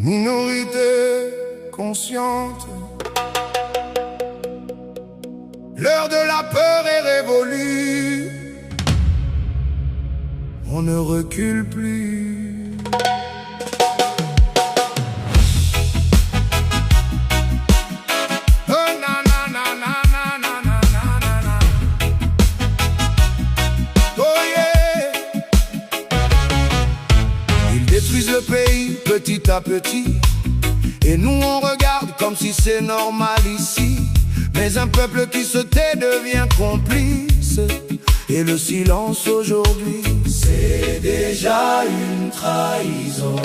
Minorité consciente, l'heure de la peur est révolue. On ne recule plus. Oh, na, na, na, na, na, na, na, na, na. Oh yeah. Ils détruisent le pays petit à petit, et nous on regarde comme si c'est normal ici. Mais un peuple qui se tait devient complice, et le silence aujourd'hui, c'est déjà une trahison.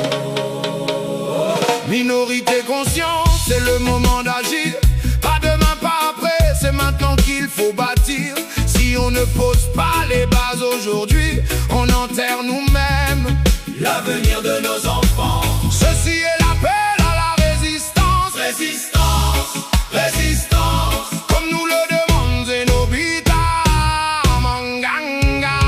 Minorité consciente, c'est le moment d'agir. Pas demain, pas après, c'est maintenant qu'il faut bâtir. Si on ne pose pas les bases aujourd'hui, on enterre nous-mêmes l'avenir de nos enfants. Ceci est l'appel à la résistance. Résistance, résistance, comme nous le demande Zenobita Manganga.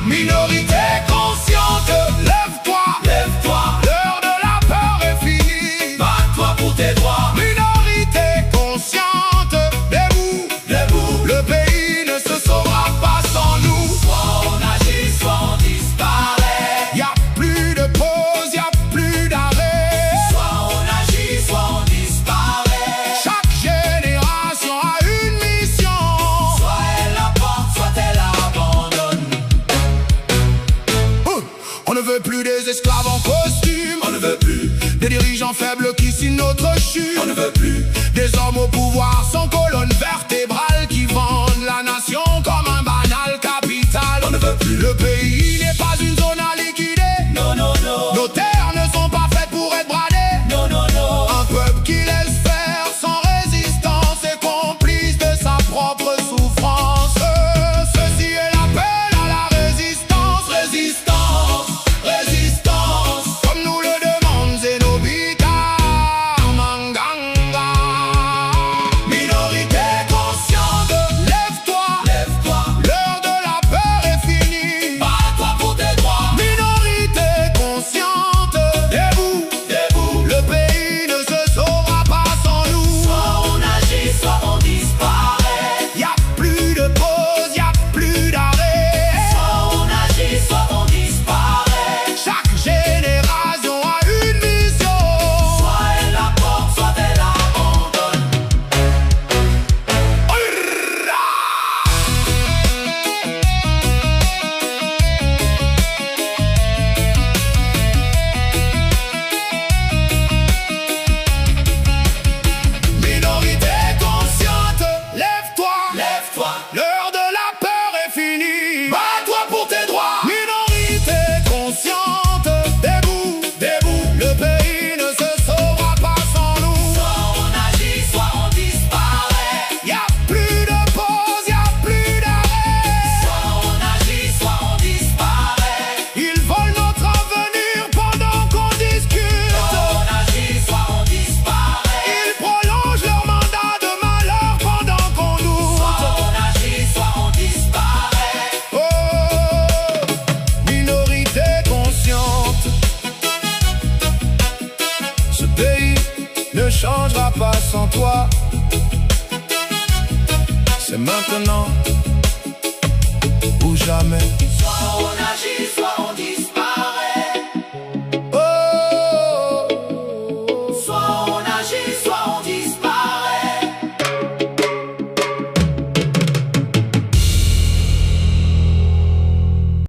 Minorité consciente, lève-toi, lève-toi, l'heure de la peur est finie. Bats-toi pour tes droits. Minorité consciente, debout, debout, le pays ne se sauvera pas sans nous. Soit on agit, soit on disparaît. Y'a plus de pause, y'a plus d'arrêt. Soit on agit, soit on disparaît. Chaque génération a une mission. Soit elle la porte, soit elle abandonne. On ne veut plus des esclaves en costume. On ne veut plus des dirigeants faibles qui signent notre chute. On ne veut plus des hommes au pouvoir sans colonne vertébrale qui vendent la nation comme un banal capital. On ne veut plus. Le pays n'est pas une zone à liquider. Non, non, non. Nos terres ne sont pas faites pour être bradées. Non, non, non. Un peuple qui laisse faire sans résistance est complice de sa propre souffrance. Ceci est l'appel à la résistance. Résistance, résistance, comme nous le demande Zenobita Manganga. Minorité consciente, lève-toi, lève-toi, l'heure de la peur est finie. Bats-toi pour tes droits. Minorité consciente, debout, debout, le pays ne se sauvera pas sans nous. Soit on agit, soit on disparaît. Y'a plus de pause, y'a plus d'arrêt. Soit on agit, soit on disparaît. Chaque génération a une mission. Soit elle la porte, soit elle abandonne. Minorité consciente, lève-toi, lève-toi, l'heure de la peur est finie. Bats-toi pour tes droits. Minorité consciente, debout, debout, le pays ne se sauvera pas sans nous. Soit on agit, soit on disparaît. Y'a plus de pause, y'a plus d'arrêt. Soit on agit, soit on disparaît. Ils volent notre avenir pendant qu'on discute. Soit on agit, soit on disparaît. Ils prolongent leur mandat de malheur pendant qu'on doute. Soit on agit, soit on disparaît. Oh, minorité consciente, ce pays ne changera pas sans toi. C'est maintenant ou jamais.